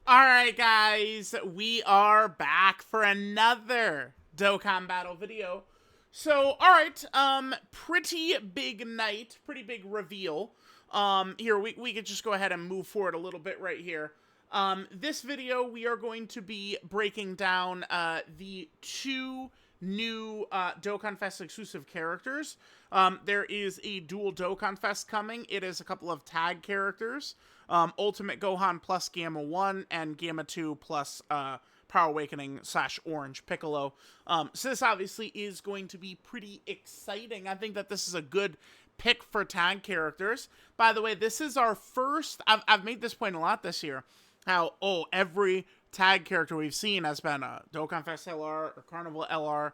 Alright guys, we are back for another Dokkan battle video. So, alright, pretty big night, pretty big reveal. Here, we could just go ahead and move forward a little bit right here. This video, we are going to be breaking down, the two new, Dokkan Fest exclusive characters. There is a dual Dokkan Fest coming. It is a couple of tag characters. Ultimate Gohan plus Gamma 1 and Gamma 2 plus Power Awakening / Orange Piccolo. So this obviously is going to be pretty exciting. I think that this is a good pick for tag characters. By the way, this is our first, I've made this point a lot this year, how, every tag character we've seen has been a Dokkan Fest LR or Carnival LR,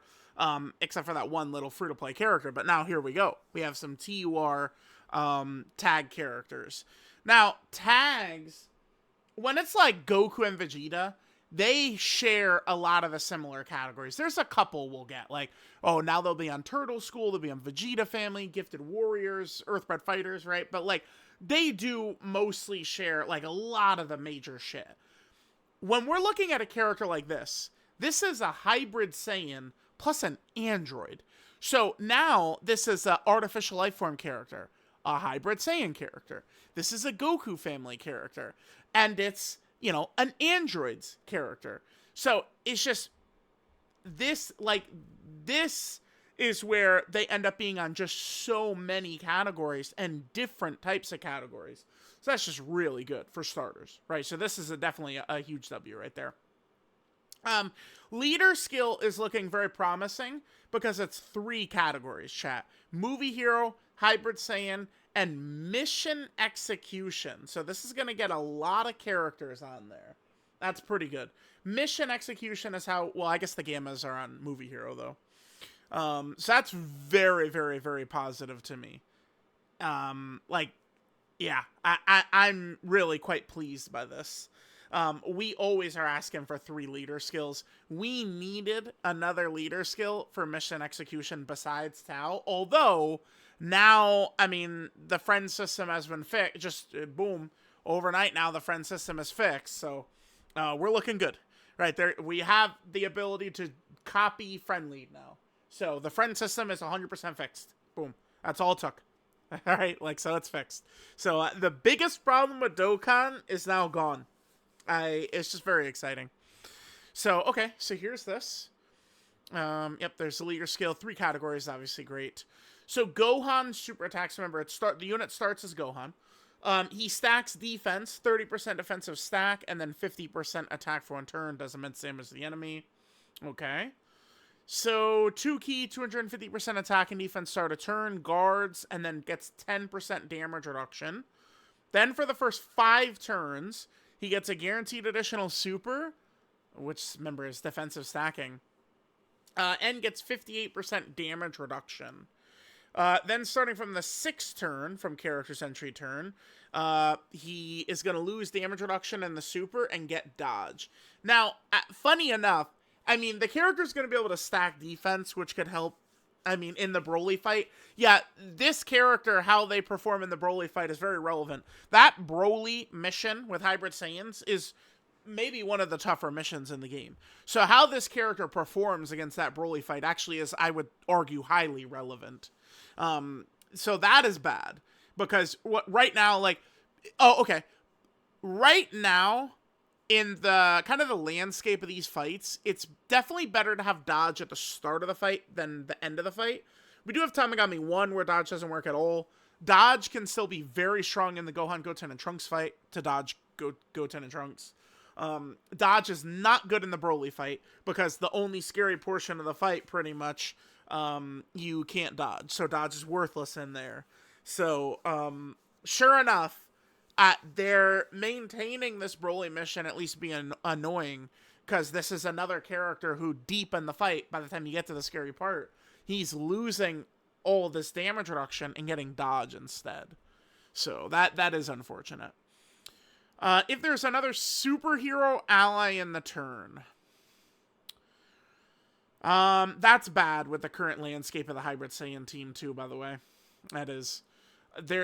except for that one little free-to-play character. But now here we go. We have some TUR tag characters. Now, tags, when it's like Goku and Vegeta, they share a lot of the similar categories. There's a couple we'll get, like, oh, now they'll be on Turtle School, they'll be on Vegeta Family, Gifted Warriors, Earthbred Fighters, right? But, like, they do mostly share, like, a lot of the major shit. When we're looking at a character like this is a hybrid Saiyan plus an android. So now this is an artificial life form character, a hybrid Saiyan character. This is a Goku family character. And it's, an android's character. So it's just, this is where they end up being on just so many categories and different types of categories. So that's just really good for starters, right? So this is definitely a huge W right there. Leader skill is looking very promising because it's 3 categories, chat. Movie hero, hybrid Saiyan, and mission execution. So this is going to get a lot of characters on there. That's pretty good. Mission execution is how, well, I guess the Gammas are on movie hero, though. So that's very, very, very positive to me. Yeah, I'm really quite pleased by this. We always are asking for 3 leader skills. We needed another leader skill for mission execution besides Tao. Although, now, I mean, the friend system has been fixed. Just, boom, overnight now the friend system is fixed. So, we're looking good. Right there, we have the ability to copy friend lead now. So, the friend system is 100% fixed. Boom. That's all it took. Alright, so it's fixed. So, the biggest problem with Dokkan is now gone. It's just very exciting. So, okay, so here's this. Yep, there's the leader skill. 3 categories, obviously great. So, Gohan super attacks, remember, the unit starts as Gohan. He stacks defense, 30% defensive stack, and then 50% attack for 1 turn. Doesn't mean the same as the enemy. Okay. So, 2 key, 250% attack and defense start a turn, guards, and then gets 10% damage reduction. Then for the first 5 turns, he gets a guaranteed additional super, which, remember, is defensive stacking, and gets 58% damage reduction. Then starting from the 6th turn, from character's entry turn, he is going to lose damage reduction and the super and get dodge. Now, funny enough, I mean, the character's going to be able to stack defense, which could help, I mean, in the Broly fight. Yeah, this character, how they perform in the Broly fight is very relevant. That Broly mission with Hybrid Saiyans is maybe one of the tougher missions in the game. So how this character performs against that Broly fight actually is, I would argue, highly relevant. So that is bad. Because right now, right now, in the kind of the landscape of these fights, it's definitely better to have dodge at the start of the fight than the end of the fight. We do have Tamagami 1 where dodge doesn't work at all. Dodge can still be very strong in the Gohan, Goten, and Trunks fight to dodge Goten and Trunks. Dodge is not good in the Broly fight because the only scary portion of the fight, pretty much, you can't dodge. So dodge is worthless in there. So, sure enough, they're maintaining this Broly mission at least being annoying, because this is another character who, deep in the fight, by the time you get to the scary part, he's losing all this damage reduction and getting dodge instead. So that is unfortunate. If there's another superhero ally in the turn, that's bad with the current landscape of the Hybrid Saiyan team too, by the way. That is,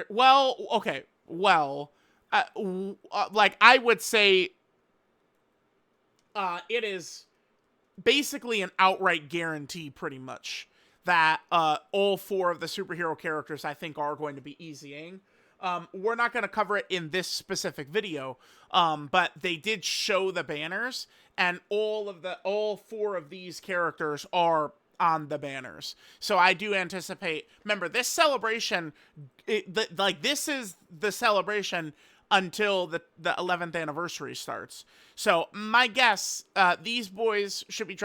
well, okay, like, I would say it is basically an outright guarantee, pretty much, that all 4 of the superhero characters I think are going to be easying. We're not going to cover it in this specific video, but they did show the banners, and all 4 of these characters are on the banners. So I do anticipate. Remember, this celebration, this is the celebration until the 11th anniversary starts. So my guess, these boys should be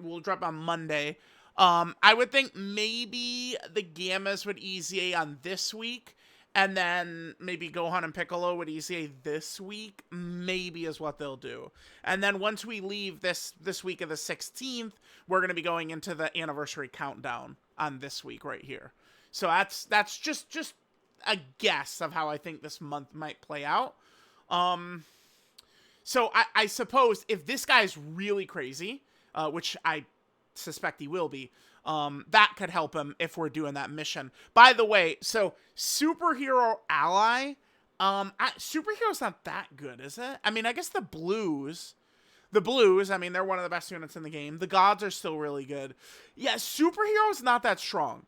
will drop on Monday. I would think maybe the Gammas would EZA on this week, and then maybe Gohan and Piccolo would EZA this week, maybe is what they'll do. And then once we leave this week of the 16th, we're going to be going into the anniversary countdown on this week right here. So that's just a guess of how I think this month might play out. So I suppose if this guy's really crazy, which I suspect he will be, that could help him if we're doing that mission. By the way, so Superhero Ally, Superhero's not that good, is it? I mean, I guess the Blues, I mean, they're one of the best units in the game. The Gods are still really good. Yeah, Superhero's not that strong.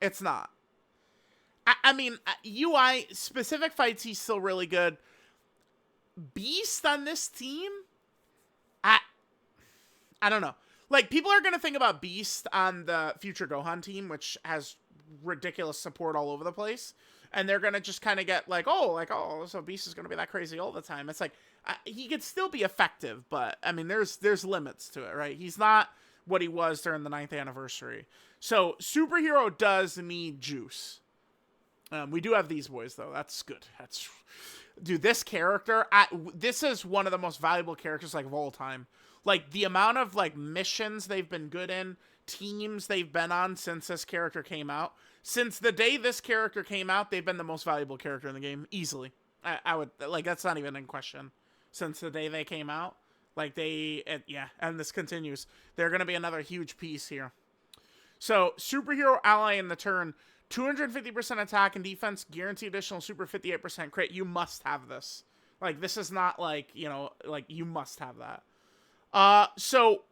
It's not. I mean, UI, specific fights, he's still really good. Beast on this team? I don't know. Like, people are going to think about Beast on the future Gohan team, which has ridiculous support all over the place. And they're going to just kind of get like, oh, so Beast is going to be that crazy all the time. It's like, he could still be effective, but, I mean, there's limits to it, right? He's not what he was during the 9th anniversary. So, Superhero does need juice. We do have these boys, though. That's good. Dude, this character, this is one of the most valuable characters, like, of all time. Like, the amount of, like, missions they've been good in, teams they've been on since this character came out. Since the day this character came out, they've been the most valuable character in the game, easily. I would, like, that's not even in question. Since the day they came out. Like, and this continues. They're going to be another huge piece here. So, Superhero Ally in the turn, 250% attack and defense, guaranteed additional super 58% crit. You must have this. Like, this is not like, like, you must have that. So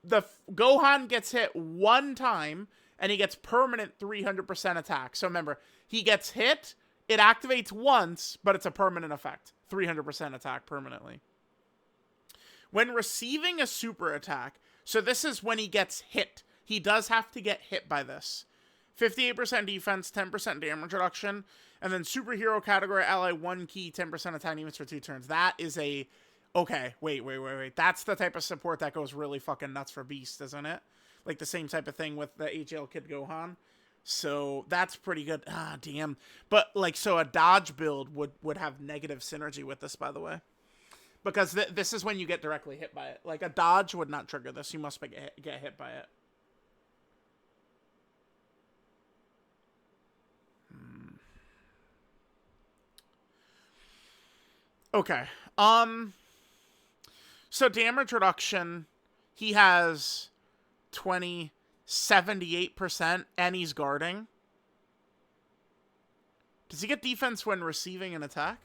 the Gohan gets hit one time, and he gets permanent 300% attack. So remember, he gets hit, it activates once, but it's a permanent effect. 300% attack permanently. When receiving a super attack, so this is when he gets hit. He does have to get hit by this. 58% defense, 10% damage reduction, and then superhero category ally 1 key, 10% attack units for 2 turns. That is a... Okay, wait. That's the type of support that goes really fucking nuts for Beast, isn't it? Like the same type of thing with the HL Kid Gohan. So that's pretty good. Ah, damn. But, like, so a dodge build would have negative synergy with this, by the way. Because this is when you get directly hit by it. Like, a dodge would not trigger this. You must get hit by it. Okay. So damage reduction, he has 78%, and he's guarding. Does he get defense when receiving an attack?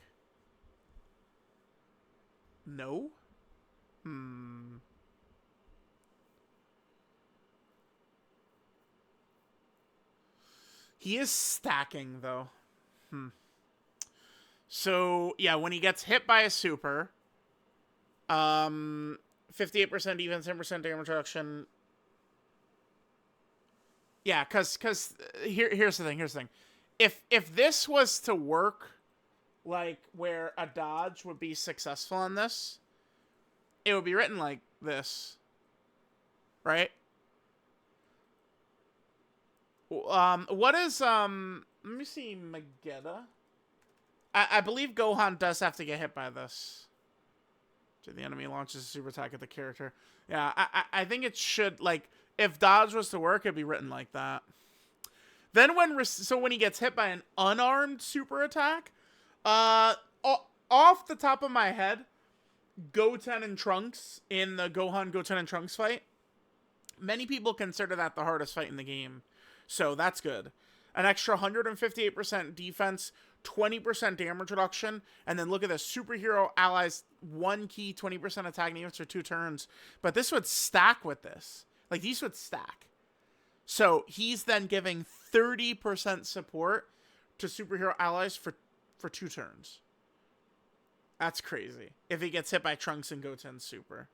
No? He is stacking, though. So, yeah, when he gets hit by a super... 58% defense, 10% damage reduction. Yeah, because here's the thing. If this was to work, like, where a dodge would be successful on this, it would be written like this. Right? What is, let me see, Magetta? I believe Gohan does have to get hit by this. The enemy launches a super attack at the character. Yeah, I think it should, like, if dodge was to work, it'd be written like that. Then when he gets hit by an unarmed super attack, off the top of my head, Goten and Trunks in the Gohan, Goten and Trunks fight, many people consider that the hardest fight in the game. So that's good. An extra 158% defense, 20% damage reduction, and then look at the superhero allies 1 key, 20% attack and defense for 2 turns. But this would stack with this. Like, these would stack. So he's then giving 30% support to superhero allies for 2 turns. That's crazy. If he gets hit by Trunks and Goten's super.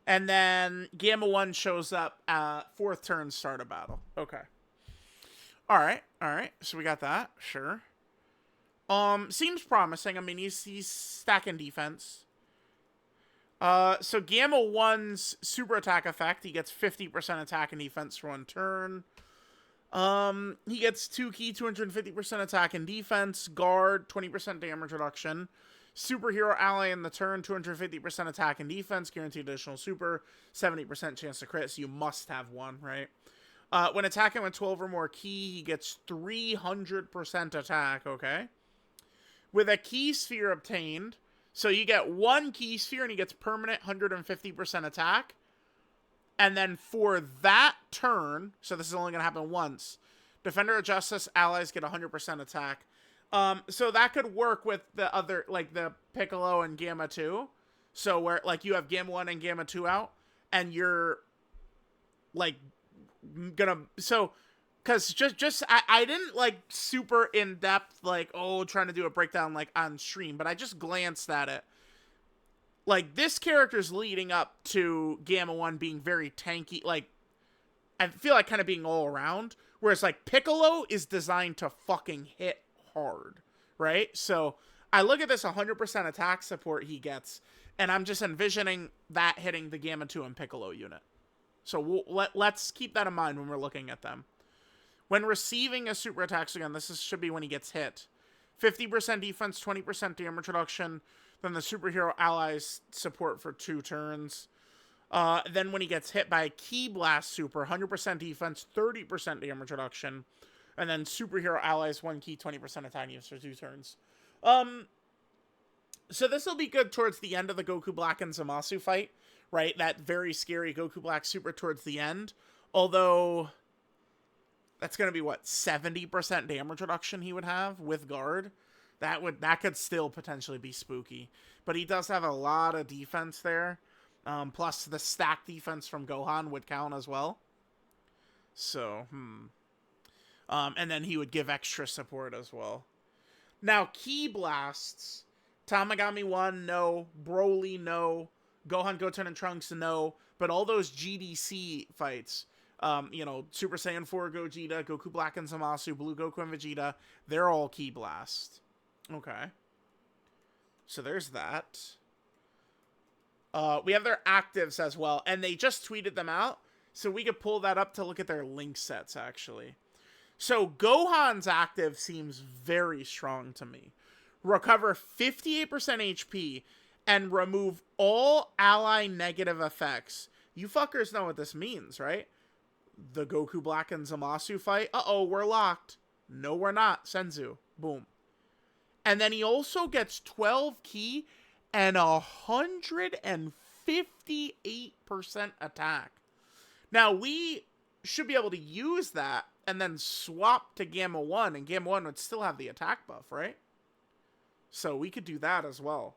And then Gamma 1 shows up 4th turn, start a battle. Okay. Alright. So we got that. Sure. Seems promising. I mean, he's stacking defense. So Gamma 1's super attack effect, he gets 50% attack and defense for 1 turn. He gets 2 key, 250% attack and defense. Guard, 20% damage reduction. Superhero ally in the turn, 250% attack and defense. Guaranteed additional super, 70% chance to crit, so you must have 1, right? When attacking with 12 or more key, he gets 300% attack, okay? With a key sphere obtained, so you get 1 key sphere and he gets permanent 150% attack. And then for that turn, so this is only going to happen once, Defender of Justice allies get 100% attack. So that could work with the other, like the Piccolo and Gamma 2. So where, like, you have Gamma 1 and Gamma 2 out, and you're, like, gonna, so, because I didn't, like, super in-depth, like, trying to do a breakdown, like, on stream, but I just glanced at it. Like, this character's leading up to Gamma 1 being very tanky, like, I feel like kind of being all around, whereas, like, Piccolo is designed to fucking hit hard, right? So, I look at this 100% attack support he gets, and I'm just envisioning that hitting the Gamma 2 and Piccolo unit. So, let's keep that in mind when we're looking at them. When receiving a super attack, so again, should be when he gets hit. 50% defense, 20% damage reduction. Then the superhero allies support for 2 turns. Then when he gets hit by a Ki Blast super, 100% defense, 30% damage reduction. And then superhero allies 1 key, 20% attack use for 2 turns. So this will be good towards the end of the Goku Black and Zamasu fight, right? That very scary Goku Black super towards the end. Although, that's going to be, what, 70% damage reduction he would have with guard? That could still potentially be spooky. But he does have a lot of defense there. Plus the stack defense from Gohan would count as well. So, and then he would give extra support as well. Now, Ki Blasts, Tamagami 1, no. Broly, no. Gohan, Goten, and Trunks, no. But all those GDC fights, Super Saiyan 4 Gogeta, Goku Black and Zamasu, Blue Goku and Vegeta, they're all Ki Blast. Okay. So there's that. We have their actives as well, and they just tweeted them out, so we could pull that up to look at their link sets, actually. So Gohan's active seems very strong to me. Recover 58% HP and remove all ally negative effects. You fuckers know what this means, right? The Goku Black and Zamasu fight. Uh-oh, we're locked. No, we're not. Senzu. Boom. And then he also gets 12 ki and 158% attack. Now, we should be able to use that and then swap to Gamma 1, and Gamma 1 would still have the attack buff, right? So we could do that as well.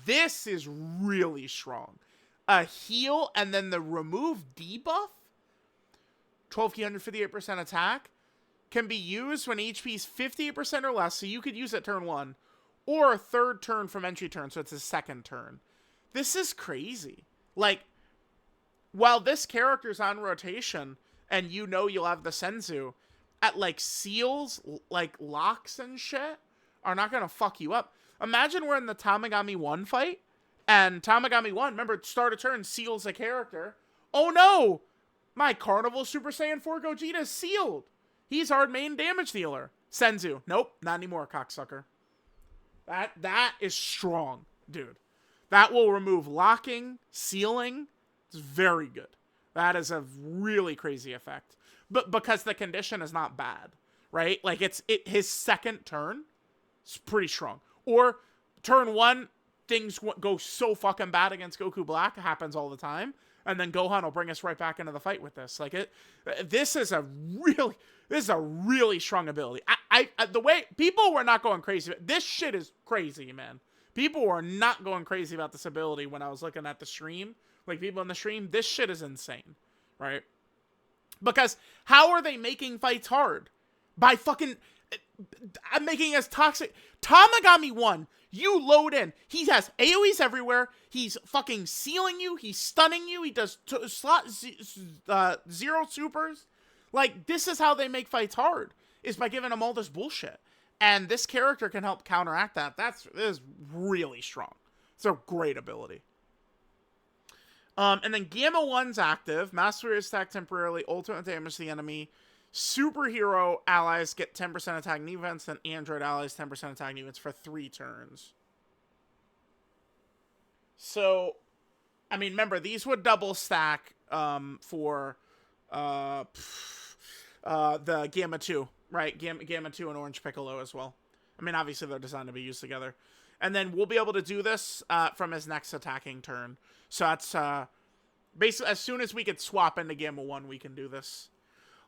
This is really strong. A heal and then the remove debuff, 12 ki, 158% attack, can be used when HP is 58% or less, so you could use it turn 1, or a 3rd turn from entry turn, so it's a 2nd turn. This is crazy. Like, while this character's on rotation, and you'll have the Senzu, at, like, seals, like, locks and shit, are not gonna fuck you up. Imagine we're in the Tamagami 1 fight, and Tamagami 1, remember, start a turn, seals a character. Oh no! My Carnival Super Saiyan 4 Gogeta is sealed! He's our main damage dealer. Senzu. Nope, not anymore, cocksucker. That is strong, dude. That will remove locking, sealing. It's very good. That is a really crazy effect. But because the condition is not bad, right? Like, his 2nd turn is pretty strong. Or turn 1, things go so fucking bad against Goku Black. It happens all the time. And then Gohan will bring us right back into the fight with this. Like this is a really strong ability. The way people were not going crazy. This shit is crazy, man. People were not going crazy about this ability when I was looking at the stream. Like people in the stream, this shit is insane, right? Because how are they making fights hard? By fucking I'm making us toxic. Tamagami 1, you load in. He has AoEs everywhere. He's fucking sealing you. He's stunning you. He does zero supers. Like, this is how they make fights hard, is by giving them all this bullshit. And this character can help counteract that. This is really strong. It's a great ability. And then Gamma 1's active. Mastery attack temporarily. Ultimate damage to the enemy. Superhero allies get 10% attack and defense, and android allies 10% attack and defense for 3 turns. So, I mean, remember, these would double stack for the Gamma 2, right? Gamma 2 and Orange Piccolo as well. I mean, obviously they're designed to be used together. And then we'll be able to do this from his next attacking turn. So that's basically, as soon as we could swap into Gamma 1, we can do this.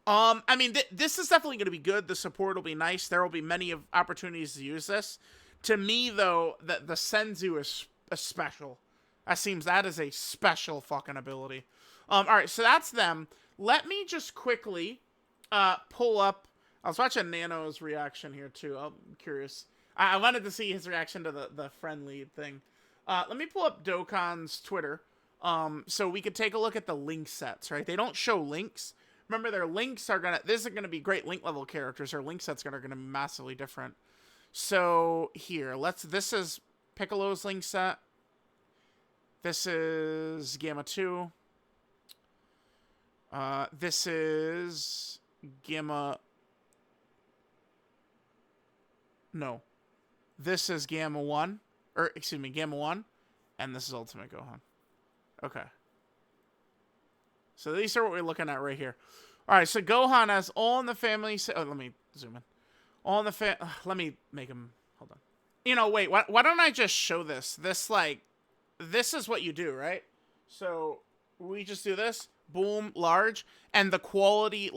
I mean, this is definitely going to be good. The support will be nice. There will be many opportunities to use this. To me, though, the Senzu is special. That is a special fucking ability. All right, so that's them. Let me just quickly pull up. I was watching Nano's reaction here, too. I'm curious. I wanted to see his reaction to the friendly thing. Let me pull up Dokkan's Twitter so we could take a look at the link sets, right? They don't show links. Remember, their links are this is gonna be great link level characters. Their link sets are gonna be massively different. So here, this is Piccolo's link set. This is Gamma 2. This is Gamma. No, this is Gamma 1, or excuse me, Gamma 1, and this is Ultimate Gohan. Okay. So these are what we're looking at right here. All right, so Gohan has all in the family. Oh, let me zoom in. All in the let me make him. Hold on. You know, wait. Why don't I just show this? This is what you do, right? So we just do this. Boom, large, and the quality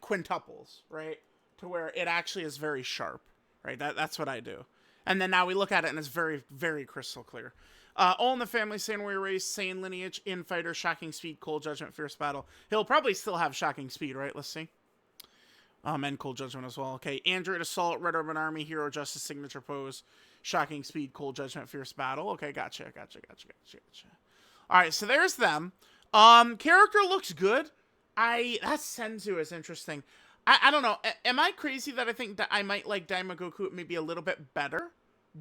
quintuples, right? To where it actually is very sharp, right? That's what I do. And then now we look at it and it's very, very crystal clear. All in the family, Saiyan warrior race, Saiyan lineage, infighter, shocking speed, cold judgment, fierce battle. He'll probably still have shocking speed, right? Let's see. And cold judgment as well. Okay, android assault, red urban army, hero justice, signature pose, shocking speed, cold judgment, fierce battle. Okay, gotcha. All right, so there's them. Character looks good. That Senzu is interesting. I don't know. Am I crazy that I think that I might like Daimagoku maybe a little bit better?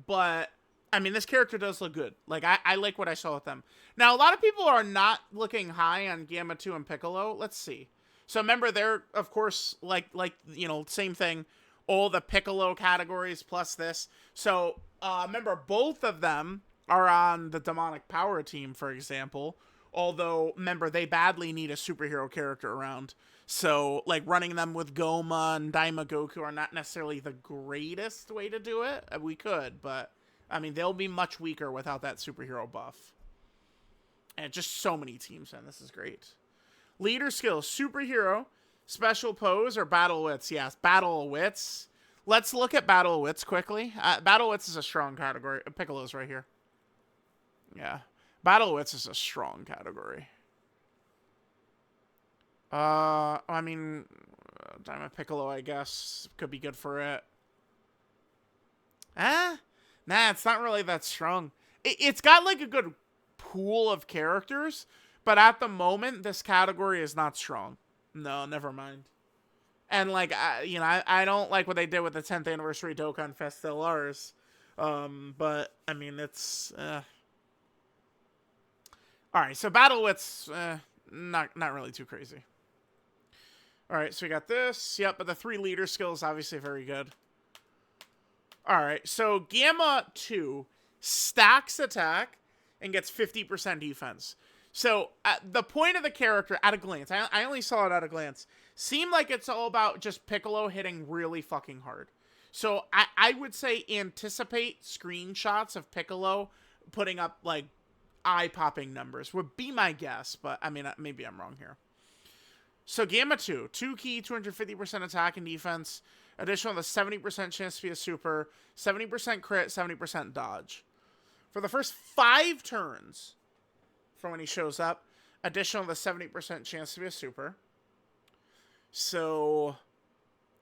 But I mean, this character does look good. Like, I like what I saw with them. Now, a lot of people are not looking high on Gamma 2 and Piccolo. Let's see. So, remember, they're, of course, like you know, same thing. All the Piccolo categories plus this. So, remember, both of them are on the Demonic Power team, for example. Although, remember, they badly need a superhero character around. So, like, running them with Goma and Daimagoku are not necessarily the greatest way to do it. We could, but I mean, they'll be much weaker without that superhero buff. And just so many teams, man. This is great. Leader skills, superhero, special pose, or battle wits. Yes, battle wits. Let's look at battle wits quickly. Battle wits is a strong category. Piccolo's right here. Yeah. Battle wits is a strong category. I mean, Diamond Piccolo, I guess, could be good for it. Nah, it's not really that strong. It's got, like, a good pool of characters, but at the moment, this category is not strong. No, never mind. And, like, I don't like what they did with the 10th anniversary Dokkan Fest LRs. But, I mean, it's, Alright, so Battle Wit's, not really too crazy. Alright, so we got this. Yep, but the 3 leader skills, obviously very good. Alright, so Gamma 2 stacks attack and gets 50% defense. So, the point of the character, at a glance, I only saw it at a glance, seemed like it's all about just Piccolo hitting really fucking hard. So, I would say anticipate screenshots of Piccolo putting up, like, eye-popping numbers, would be my guess, but I mean, maybe I'm wrong here. So Gamma 2, 2 key, 250% attack and defense, additional to 70% chance to be a super, 70% crit, 70% dodge. For the first 5 turns from when he shows up, additional to 70% chance to be a super. So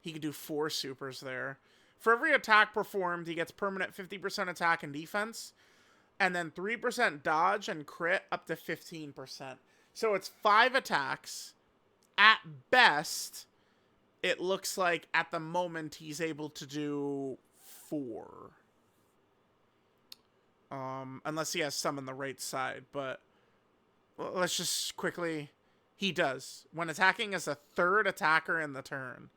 he could do 4 supers there. For every attack performed, he gets permanent 50% attack and defense, and then 3% dodge and crit up to 15%. So it's 5 attacks. At best, it looks like at the moment he's able to do 4. Unless he has some on the right side, but let's just quickly... He does. When attacking as a 3rd attacker in the turn,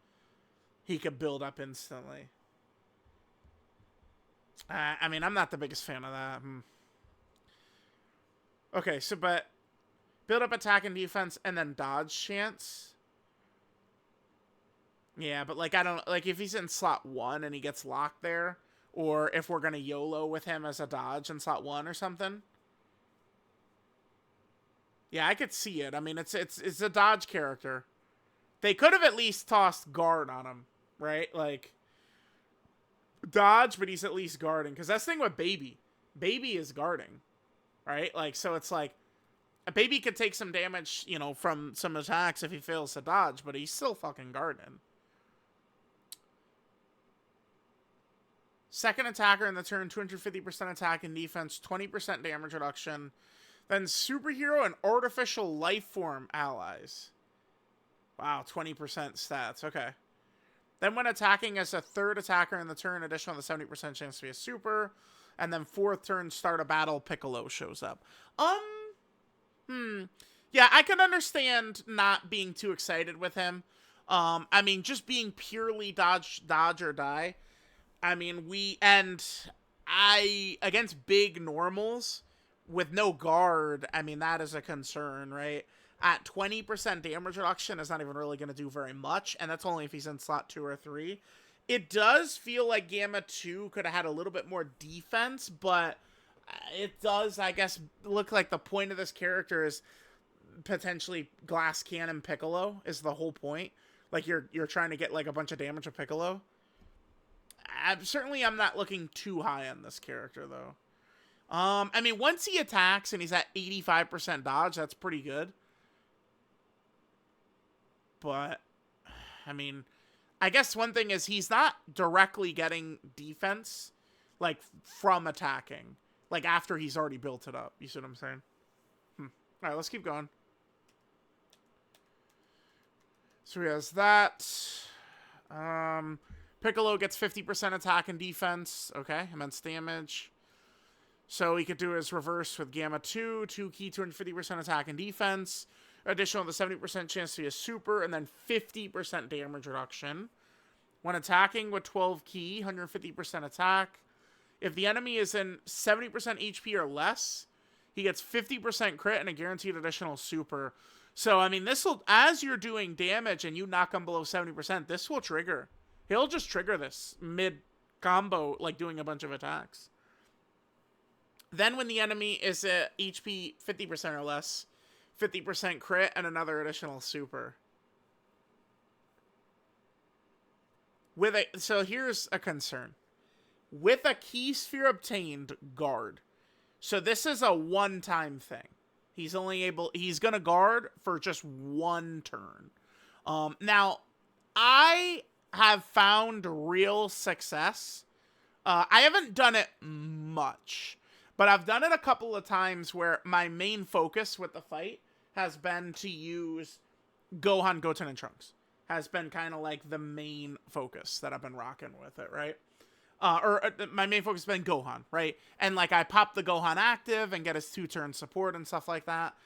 he could build up instantly. I mean, I'm not the biggest fan of that. Okay, so, but build up attack and defense and then dodge chance. Yeah, but, like, I don't... Like, if he's in slot 1 and he gets locked there, or if we're going to YOLO with him as a dodge in slot 1 or something... Yeah, I could see it. I mean, it's a dodge character. They could have at least tossed guard on him, right? Like, dodge, but he's at least guarding. Because that's the thing with Baby. Baby is guarding, right? Like, so it's like, a Baby could take some damage, you know, from some attacks if he fails to dodge, but he's still fucking guarding. Second attacker in the turn, 250% attack and defense, 20% damage reduction. Then superhero and artificial life form allies. Wow, 20% stats. Okay. Then when attacking as a 3rd attacker in the turn, additional to 70% chance to be a super. And then 4th turn, start a battle, Piccolo shows up. Yeah, I can understand not being too excited with him. I mean, just being purely dodge or die. I mean, against big normals... With no guard, I mean, that is a concern, right? At 20% damage reduction, it's not even really going to do very much, and that's only if he's in slot 2 or 3. It does feel like Gamma 2 could have had a little bit more defense, but it does, I guess, look like the point of this character is potentially Glass Cannon Piccolo is the whole point. Like, you're trying to get, like, a bunch of damage with Piccolo. I'm not looking too high on this character, though. I mean, once he attacks and he's at 85% dodge, that's pretty good. But, I mean, I guess one thing is he's not directly getting defense, like, from attacking. Like, after he's already built it up. You see what I'm saying? Alright, let's keep going. So he has that. Piccolo gets 50% attack and defense. Okay, immense damage. So he could do his reverse with Gamma 2, 2 key, 250% attack and defense, additional to 70% chance to be a super, and then 50% damage reduction. When attacking with 12 key, 150% attack. If the enemy is in 70% HP or less, he gets 50% crit and a guaranteed additional super. So, I mean, this will, as you're doing damage and you knock him below 70%, this will trigger. He'll just trigger this mid-combo, like doing a bunch of attacks. Then when the enemy is at HP 50% or less, 50% crit and another additional super. So here's a concern. With a key sphere obtained, guard. So this is a one-time thing. He's gonna guard for just 1 turn. Now, I have found real success. I haven't done it much. But I've done it a couple of times where my main focus with the fight has been to use Gohan, Goten, and Trunks. Has been kind of like the main focus that I've been rocking with it, right? My main focus has been Gohan, right? And like I pop the Gohan active and get his 2-turn support and stuff like that.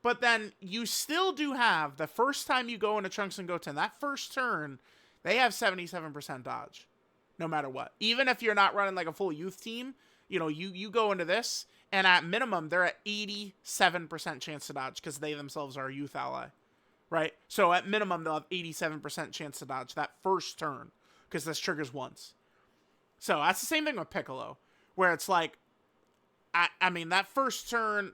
But then you still do have, the first time you go into Trunks and Goten, that first turn, they have 77% dodge. No matter what. Even if you're not running like a full youth team, you know, you go into this, and at minimum, they're at 87% chance to dodge, because they themselves are a youth ally, right? So at minimum, they'll have 87% chance to dodge that first turn, because this triggers once. So that's the same thing with Piccolo, where it's like, I mean, that first turn,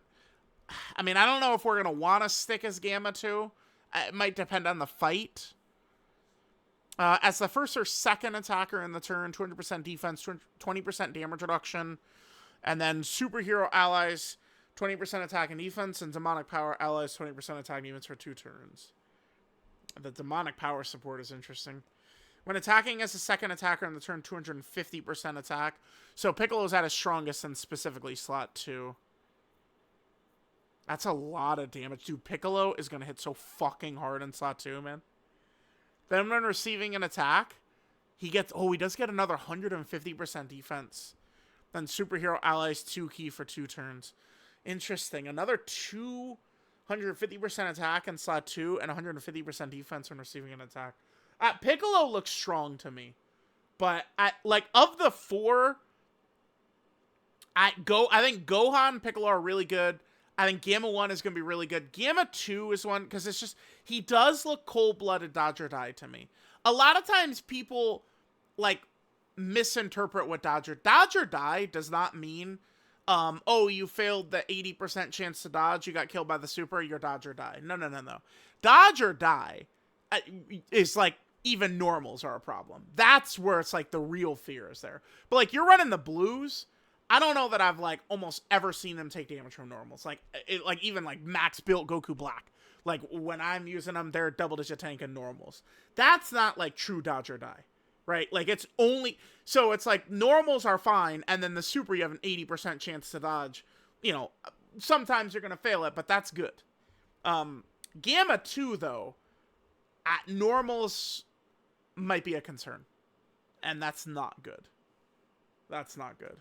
I mean, I don't know if we're going to want to stick as Gamma 2. It might depend on the fight. As the first or second attacker in the turn, 200% defense, 20% damage reduction. And then superhero allies, 20% attack and defense, and demonic power allies, 20% attack and defense for 2 turns. The demonic power support is interesting. When attacking as a second attacker in the turn, 250% attack. So Piccolo's at his strongest and specifically slot 2. That's a lot of damage. Dude, Piccolo is going to hit so fucking hard in slot 2, man. Then when receiving an attack, he does get another 150% defense. Then superhero allies 2 key for 2 turns. Interesting. Another 250% attack in slot 2 and 150% defense when receiving an attack. Piccolo looks strong to me. But of the 4, I think Gohan, Piccolo are really good. I think Gamma 1 is going to be really good. Gamma 2 is one, because it's just, he does look cold-blooded dodge or die to me. A lot of times people, misinterpret what dodge or die does not mean, you failed the 80% chance to dodge, you got killed by the super, you're dodge or die. No. Dodge or die is, even normals are a problem. That's where it's, the real fear is there. But, you're running the blues, I don't know that I've almost ever seen them take damage from normals. Even max built Goku Black. When I'm using them, they're double digit tank and normals. That's not true dodge or die, right? It's only, so it's normals are fine, and then the super you have an 80% chance to dodge. Sometimes you're gonna fail it, but that's good. Gamma 2 though, at normals might be a concern, and that's not good. That's not good.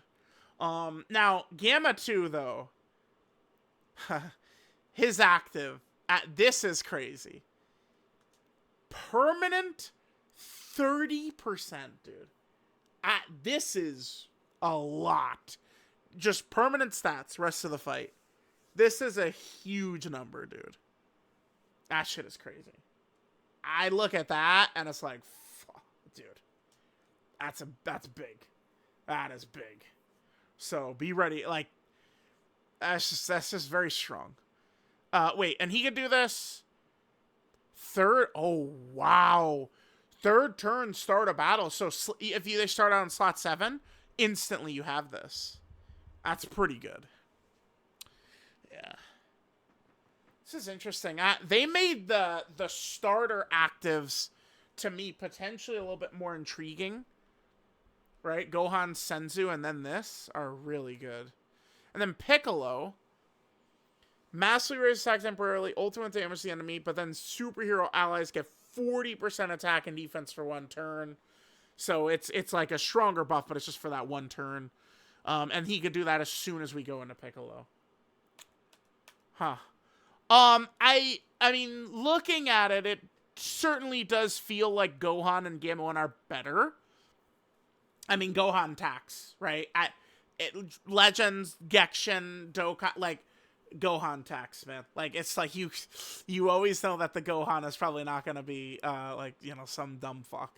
Now, Gamma 2, though, his active, this is crazy. Permanent 30%, dude. This is a lot. Just permanent stats, rest of the fight. This is a huge number, dude. That shit is crazy. I look at that, and it's fuck, dude. That's big. That is big. So be ready. That's just very strong. Wait, and he could do this. Oh, wow. Third turn, start a battle. So if they start out in slot 7, instantly you have this. That's pretty good. Yeah. This is interesting. They made the starter actives, to me, potentially a little bit more intriguing. Right? Gohan, Senzu, and then this are really good. And then Piccolo. Massively raise attack temporarily, ultimate damage to the enemy, but then superhero allies get 40% attack and defense for 1 turn. So it's a stronger buff, but it's just for that 1 turn. And he could do that as soon as we go into Piccolo. Huh. I mean, looking at it, it certainly does feel like Gohan and Gamma 1 are better. I mean, Gohan tax, right? Legends, Gekshin, Dokkan, Gohan tax, man. It's you always know that the Gohan is probably not going to be, some dumb fuck.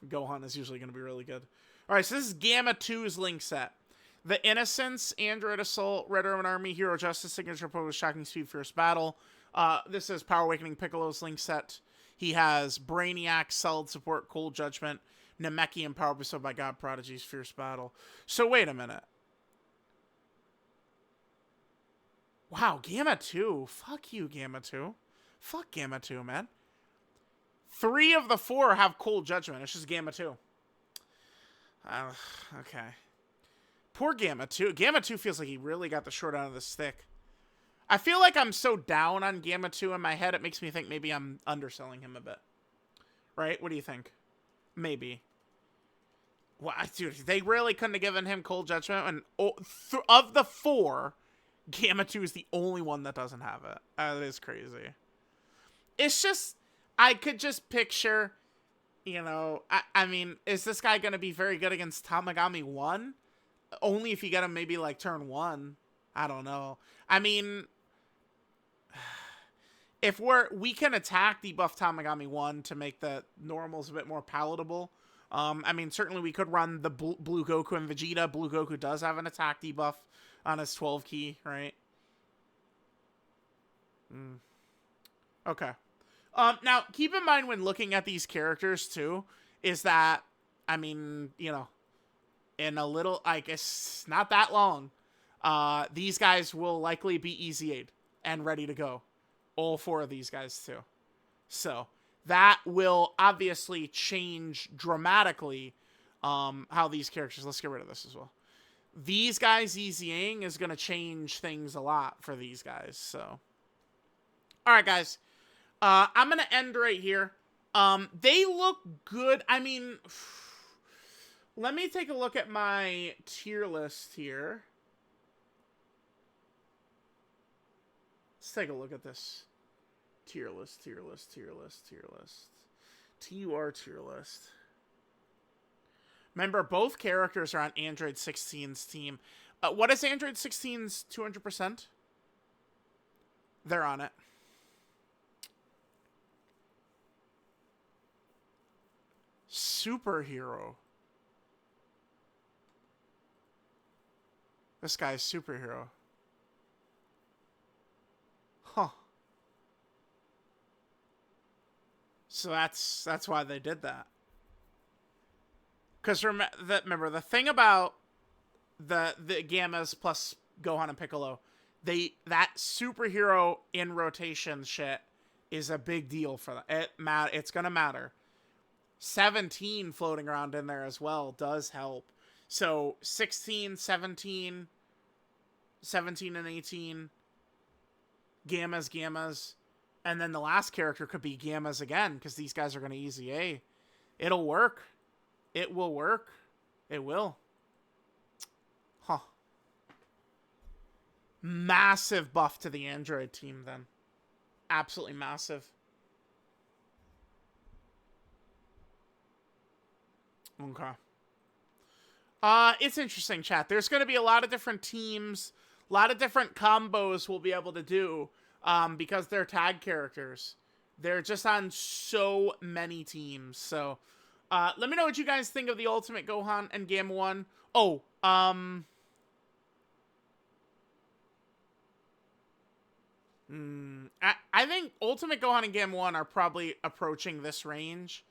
Gohan is usually going to be really good. All right, so this is Gamma 2's link set. The Innocence, Android Assault, Red Roman Army, Hero Justice, Signature Pose, Shocking Speed, Fierce Battle. This is Power Awakening Piccolo's link set. He has Brainiac, Solid Support, Cold Judgment, Namekian Power Bestowed by God Prodigies, Fierce Battle. So wait a minute. Wow, Gamma 2. Fuck you, Gamma 2. Fuck Gamma 2, man. 3 of the 4 have Cold Judgment. It's just Gamma 2. Okay. Poor Gamma 2. Gamma 2 feels like he really got the short end of the stick. I feel like I'm so down on Gamma 2 in my head, it makes me think maybe I'm underselling him a bit. Right? What do you think? Maybe. Wow, dude, they really couldn't have given him Cold Judgment. And of the 4, Gamma 2 is the only one that doesn't have it. That is crazy. It's just, I could just picture, I mean, is this guy going to be very good against Tamagami 1? Only if you get him maybe turn 1. I don't know. I mean, if we can attack debuff Tamagami 1 to make the normals a bit more palatable. I mean, certainly we could run the Blue Goku and Vegeta. Blue Goku does have an attack debuff on his 12 key, right? Okay. Now, keep in mind when looking at these characters, too, is that, I mean, you know, in a little, I guess, not that long, these guys will likely be easy-aid and ready to go. All 4 of these guys, too. So, that will obviously change dramatically how these characters... Let's get rid of this as well. These guys easying is going to change things a lot for these guys, so... Alright, guys. I'm going to end right here. They look good. I mean... Let me take a look at my tier list here. Let's take a look at this. Tier list, tier list, tier list, tier list. TUR tier list. Remember, both characters are on Android 16's team. What is Android 16's 200%? They're on it. Superhero. This guy's superhero. Huh. So that's why they did that. Because remember, the thing about the Gammas plus Gohan and Piccolo, that superhero in rotation shit is a big deal for them. It's gonna matter. 17 floating around in there as well does help. So 16, 17, 17 and 18, Gammas, and then the last character could be Gammas again, because these guys are going to easy A. It'll work. It will work. It will. Huh. Massive buff to the Android team, then. Absolutely massive. Okay. It's interesting, chat. There's going to be a lot of different teams, a lot of different combos we'll be able to do, because they're tag characters. They're just on so many teams. So, let me know what you guys think of the Ultimate Gohan and Gamma 1. Oh, I think Ultimate Gohan and Gamma 1 are probably approaching this range.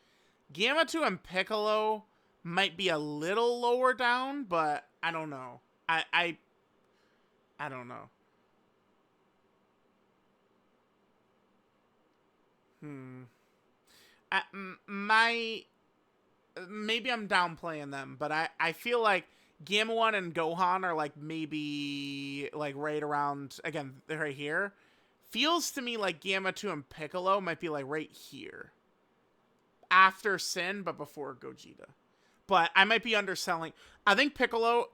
Gamma 2 and Piccolo might be a little lower down, but I don't know. I don't know. Maybe I'm downplaying them, but I feel like Gamma 1 and Gohan are like maybe like right around, again, right here. Feels to me like Gamma 2 and Piccolo might be like right here. After Sin, but before Gogeta. But I might be underselling. I think Piccolo,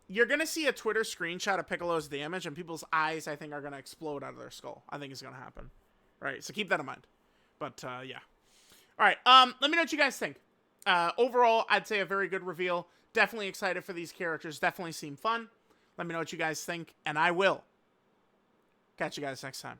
you're going to see a Twitter screenshot of Piccolo's damage, and people's eyes, I think, are going to explode out of their skull. I think it's going to happen. Right, so keep that in mind. But, yeah. All right, let me know what you guys think. Overall, I'd say a very good reveal. Definitely excited for these characters. Definitely seem fun. Let me know what you guys think, and I will catch you guys next time.